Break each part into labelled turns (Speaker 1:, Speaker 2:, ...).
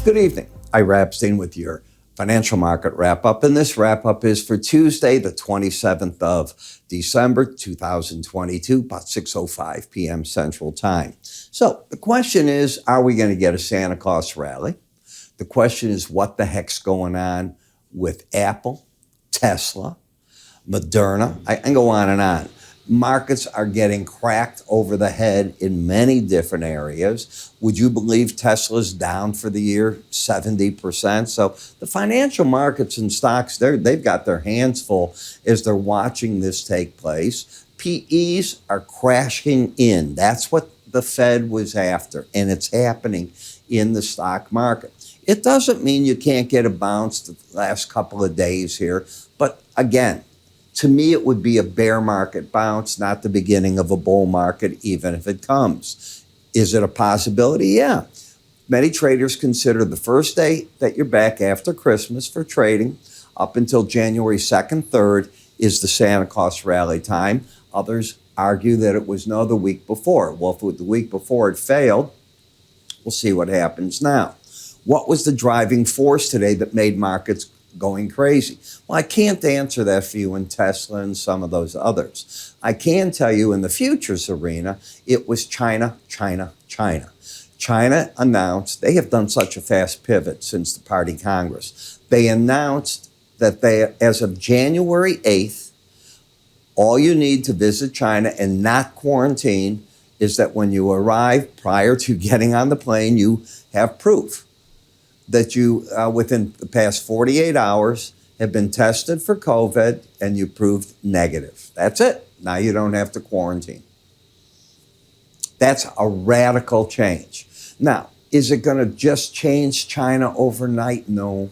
Speaker 1: Good evening. Ira Epstein with your financial market wrap-up. And this wrap-up is for Tuesday, the 27th of December, 2022, about 6:05 p.m. Central Time. So the question is, are we going to get a Santa Claus rally? The question is, what the heck's going on with Apple, Tesla, Moderna? I can go on and on. Markets are getting cracked over the head in many different areas. Would you believe Tesla's down for the year 70%? So the financial markets and stocks, they've got their hands full as they're watching this take place. PEs are crashing in. That's what the Fed was after, and it's happening in the stock market. It doesn't mean you can't get a bounce the last couple of days here, but again, to me, it would be a bear market bounce, not the beginning of a bull market, even if it comes. Is it a possibility? Yeah. Many traders consider the first day that you're back after Christmas for trading up until January 2nd, 3rd is the Santa Claus rally time. Others argue that it was the week before. Well, if the week before it failed, we'll see what happens now. What was the driving force today that made markets going crazy? Well, I can't answer that for you in Tesla and some of those others. I can tell you in the futures arena, it was China. China announced, they have done such a fast pivot since the Party Congress. They announced that as of January 8th, all you need to visit China and not quarantine is that when you arrive prior to getting on the plane, you have proof that you, within the past 48 hours, have been tested for COVID and you proved negative. That's it. Now you don't have to quarantine. That's a radical change. Now, is it going to just change China overnight? No.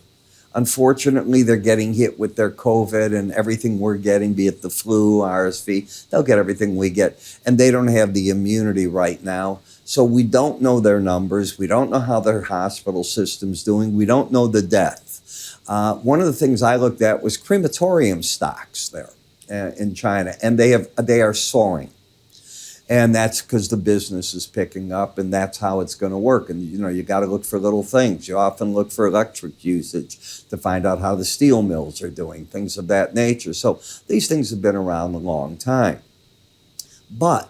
Speaker 1: Unfortunately, they're getting hit with their COVID and everything we're getting, be it the flu, RSV. They'll get everything we get. And they don't have the immunity right now. So we don't know their numbers. We don't know how their hospital system's doing. We don't know the death. One of the things I looked at was crematorium stocks there in China, and they are soaring. And that's because the business is picking up, and that's how it's going to work. And, you got to look for little things. You often look for electric usage to find out how the steel mills are doing, things of that nature. So these things have been around a long time. But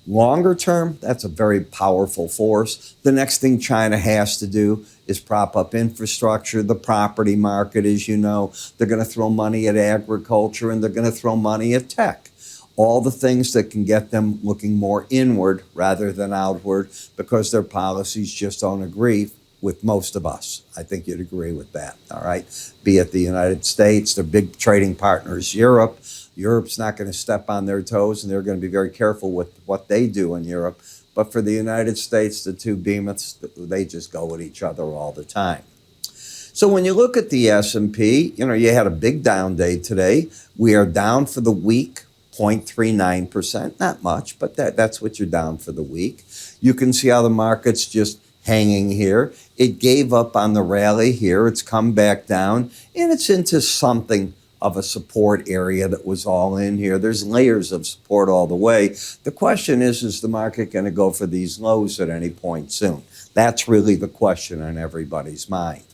Speaker 1: longer term, that's a very powerful force. The next thing China has to do is prop up infrastructure, the property market, as you know. They're going to throw money at agriculture, and they're going to throw money at tech. All the things that can get them looking more inward rather than outward because their policies just don't agree with most of us. I think you'd agree with that, all right? Be it the United States, their big trading partners, Europe. Europe's not going to step on their toes, and they're going to be very careful with what they do in Europe. But for the United States, the two behemoths, they just go at each other all the time. So when you look at the S&P, you had a big down day today. We are down for the week, 0.39%. Not much, but that's what you're down for the week. You can see how the market's just hanging here. It gave up on the rally here. It's come back down, and it's into something of a support area that was all in here. There's layers of support all the way. The question is the market going to go for these lows at any point soon? That's really the question on everybody's mind.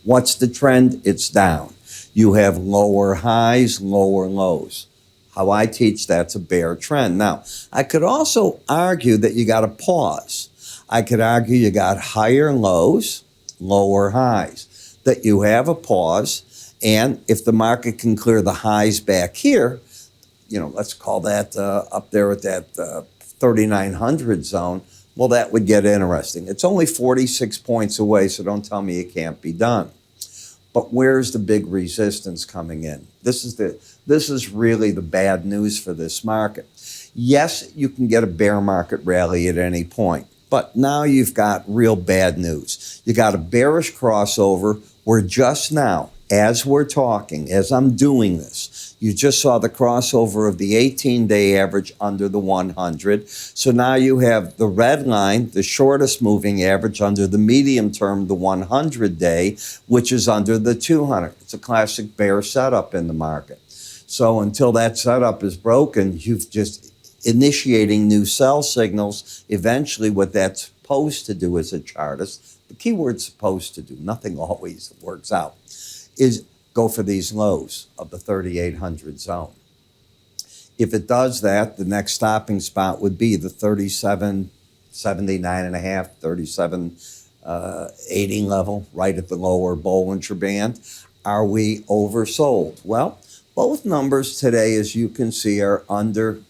Speaker 1: What's the trend? It's down. You have lower highs, lower lows. How I teach, that's a bear trend. Now, I could also argue that you got a pause. I could argue you got higher lows, lower highs, that you have a pause. And if the market can clear the highs back here, let's call that up there at that 3,900 zone, well, that would get interesting. It's only 46 points away, so don't tell me it can't be done. But where's the big resistance coming in? This is really the bad news for this market. Yes, you can get a bear market rally at any point, but now you've got real bad news. You got a bearish crossover where just now, as we're talking, as I'm doing this, you just saw the crossover of the 18-day average under the 100. So now you have the red line, the shortest moving average under the medium term, the 100-day, which is under the 200. It's a classic bear setup in the market. So until that setup is broken, you've just initiating new sell signals. Eventually, what that's supposed to do as a chartist, the key word supposed to do, nothing always works out, is go for these lows of the 3,800 zone. If it does that, the next stopping spot would be the 37.79.5, 37.80 level, right at the lower Bollinger Band. Are we oversold? Well, both numbers today, as you can see, are under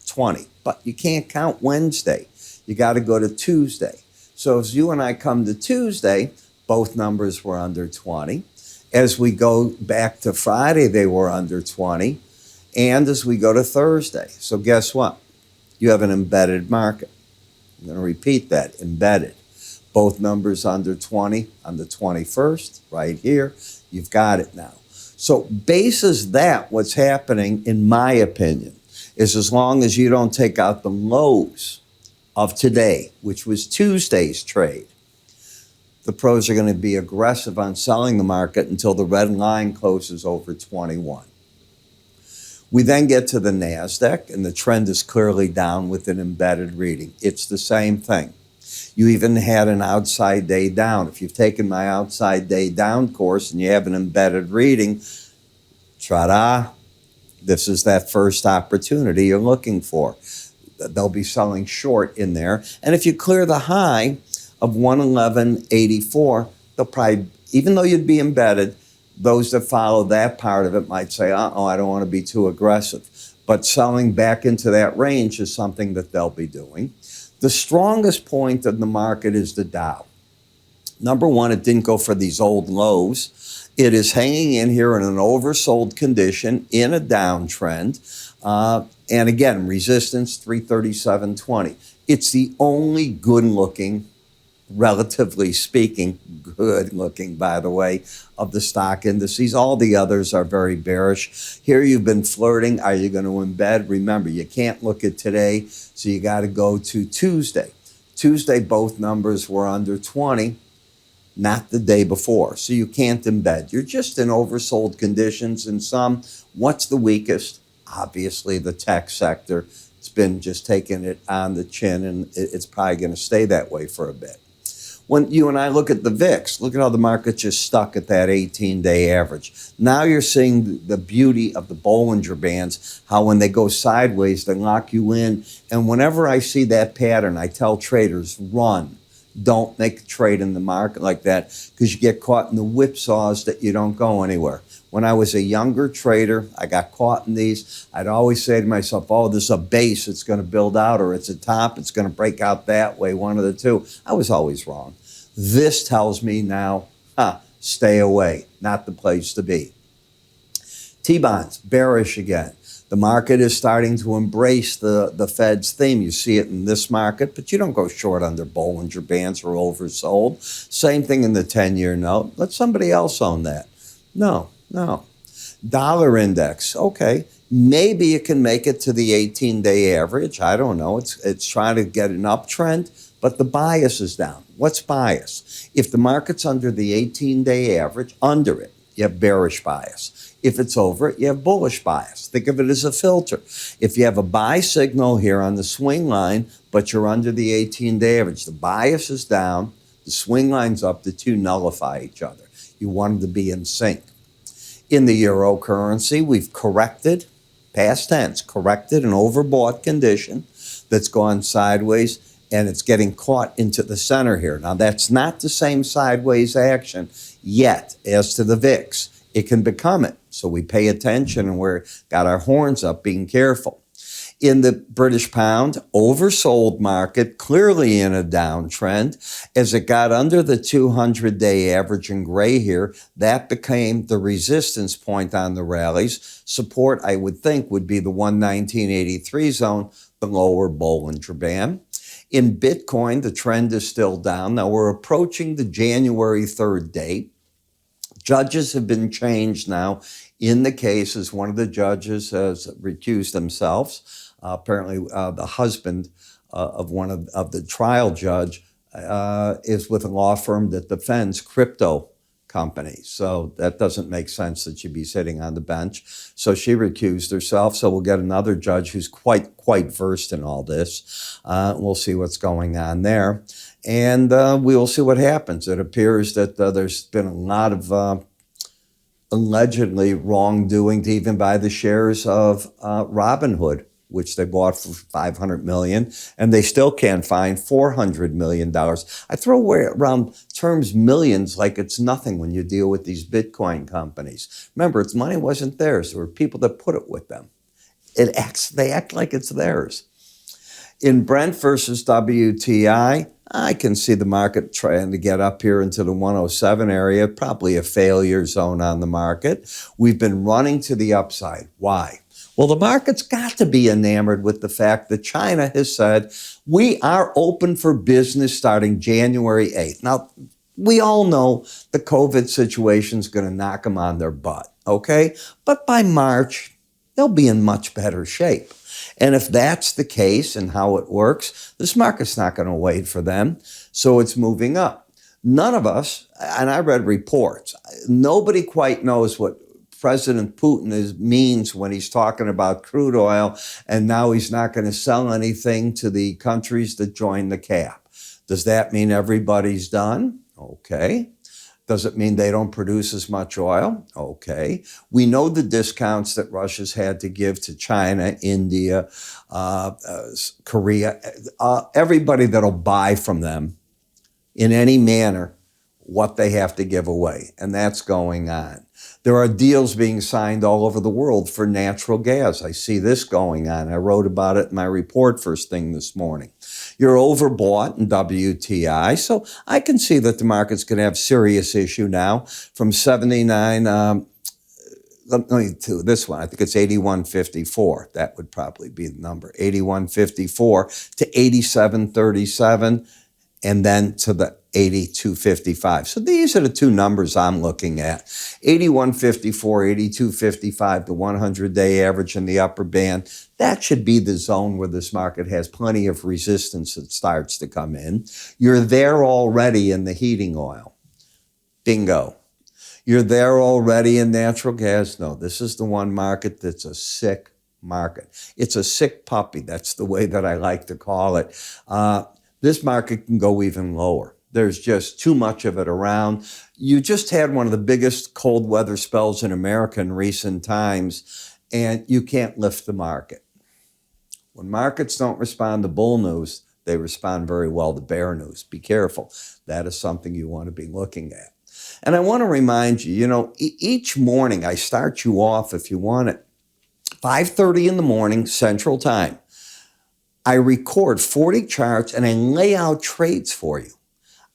Speaker 1: 20, but you can't count Wednesday. You got to go to Tuesday. So as you and I come to Tuesday, both numbers were under 20. As we go back to Friday, they were under 20. And as we go to Thursday. So guess what? You have an embedded market. I'm going to repeat that, embedded. Both numbers under 20 on the 21st, right here. You've got it now. So basis that, what's happening, in my opinion, is as long as you don't take out the lows of today, which was Tuesday's trade, the pros are going to be aggressive on selling the market until the red line closes over 21. We then get to the NASDAQ, and the trend is clearly down with an embedded reading. It's the same thing. You even had an outside day down. If you've taken my outside day down course and you have an embedded reading, ta-da, this is that first opportunity you're looking for. They'll be selling short in there. And if you clear the high of 111.84, they'll probably, even though you'd be embedded, those that follow that part of it might say, I don't want to be too aggressive. But selling back into that range is something that they'll be doing. The strongest point of the market is the Dow. Number one, it didn't go for these old lows. It is hanging in here in an oversold condition in a downtrend. And again, resistance 337.20. It's the only good-looking, relatively speaking, good-looking, by the way, of the stock indices. All the others are very bearish. Here you've been flirting. Are you going to embed? Remember, you can't look at today, so you got to go to Tuesday. Tuesday, both numbers were under 20, not the day before. So you can't embed. You're just in oversold conditions in some. What's the weakest? Obviously, the tech sector. It's been just taking it on the chin, and it's probably going to stay that way for a bit. When you and I look at the VIX, look at how the market's just stuck at that 18-day average. Now you're seeing the beauty of the Bollinger Bands, how when they go sideways, they lock you in. And whenever I see that pattern, I tell traders, run. Don't make a trade in the market like that, because you get caught in the whipsaws that you don't go anywhere. When I was a younger trader, I got caught in these. I'd always say to myself, this is a base, it's going to build out, or it's a top, it's going to break out that way, one of the two. I was always wrong. This tells me now, stay away, not the place to be. T-bonds, bearish again. The market is starting to embrace the Fed's theme. You see it in this market, but you don't go short under Bollinger Bands or oversold. Same thing in the 10-year note. Let somebody else own that. No. Dollar index, okay. Maybe you can make it to the 18-day average. I don't know. It's trying to get an uptrend, but the bias is down. What's bias? If the market's under the 18-day average, under it, you have bearish bias. If it's over it, you have bullish bias. Think of it as a filter. If you have a buy signal here on the swing line, but you're under the 18-day average, the bias is down, the swing line's up, the two nullify each other. You want them to be in sync. In the eurocurrency, we've corrected, past tense, corrected an overbought condition that's gone sideways, and it's getting caught into the center here. Now, that's not the same sideways action yet as to the VIX. It can become it. So we pay attention, and we've got our horns up being careful. In the British pound, oversold market, clearly in a downtrend. As it got under the 200-day average in gray here, that became the resistance point on the rallies. Support, I would think, would be the 119.83 zone, the lower Bollinger Band. In Bitcoin, the trend is still down. Now, we're approaching the January 3rd date. Judges have been changed now in the cases. One of the judges has recused themselves. Apparently, the husband of one of the trial judge is with a law firm that defends crypto companies. So that doesn't make sense that she'd be sitting on the bench. So she recused herself. So we'll get another judge who's quite versed in all this. We'll see what's going on there. And we will see what happens. It appears that there's been a lot of allegedly wrongdoing to even buy the shares of Robinhood, which they bought for $500 million, and they still can't find $400 million. I throw around terms millions like it's nothing when you deal with these Bitcoin companies. Remember, its money wasn't theirs. There were people that put it with them. They act like it's theirs. In Brent versus WTI, I can see the market trying to get up here into the 107 area, probably a failure zone on the market. We've been running to the upside. Why? Well, the market's got to be enamored with the fact that China has said, we are open for business starting January 8th. Now, we all know the COVID situation is going to knock them on their butt, okay? But by March, they'll be in much better shape. And if that's the case and how it works, this market's not going to wait for them. So it's moving up. None of us, and I read reports, nobody quite knows what President Putin means when he's talking about crude oil, and now he's not going to sell anything to the countries that join the cap. Does that mean everybody's done? Okay. Does it mean they don't produce as much oil? Okay. We know the discounts that Russia's had to give to China, India, Korea, everybody that'll buy from them in any manner what they have to give away. And that's going on. There are deals being signed all over the world for natural gas. I see this going on. I wrote about it in my report first thing this morning. You're overbought in WTI, so I can see that the market's going to have serious issue now from 79, let me do this one. I think it's 81.54. That would probably be the number. 81.54 to 87.37 and then to the 82.55. So these are the two numbers I'm looking at. 81.54, 82.55, the 100-day average in the upper band. That should be the zone where this market has plenty of resistance that starts to come in. You're there already in the heating oil. Bingo. You're there already in natural gas. No, this is the one market that's a sick market. It's a sick puppy. That's the way that I like to call it. This market can go even lower. There's just too much of it around. You just had one of the biggest cold weather spells in America in recent times, and you can't lift the market. When markets don't respond to bull news, they respond very well to bear news. Be careful. That is something you want to be looking at. And I want to remind you, each morning I start you off, if you want it, 5:30 in the morning, Central Time. I record 40 charts and I lay out trades for you.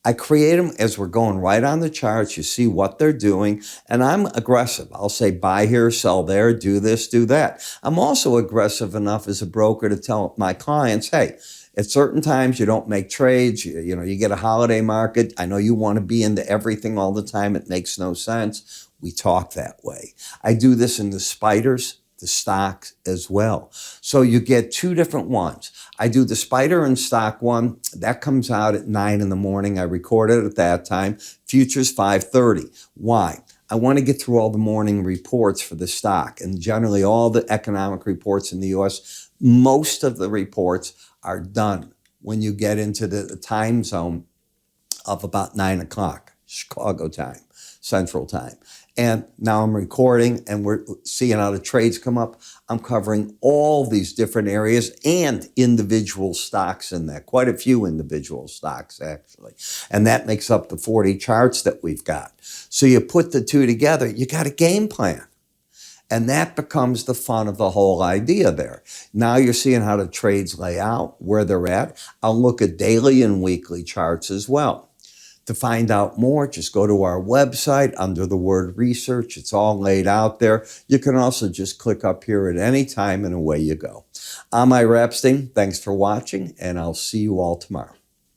Speaker 1: I create them as we're going right on the charts. You see what they're doing, and I'm aggressive. I'll say buy here, sell there, do this, do that. I'm also aggressive enough as a broker to tell my clients, hey, at certain times you don't make trades. You get a holiday market. I know you want to be into everything all the time. It makes no sense. We talk that way. I do this in the spiders, the stocks as well. So you get two different ones. I do the spider and stock one. That comes out at 9 in the morning. I record it at that time. Futures 5:30. Why? I want to get through all the morning reports for the stock, and generally all the economic reports in the U.S., most of the reports are done when you get into the time zone of about 9 o'clock, Chicago time, Central time. And now I'm recording and we're seeing how the trades come up. I'm covering all these different areas and individual stocks in that, quite a few individual stocks actually. And that makes up the 40 charts that we've got. So you put the two together, you got a game plan. And that becomes the fun of the whole idea there. Now you're seeing how the trades lay out, where they're at. I'll look at daily and weekly charts as well. To find out more, just go to our website under the word research. It's all laid out there. You can also just click up here at any time and away you go. I'm Ira Epstein. Thanks for watching, and I'll see you all tomorrow.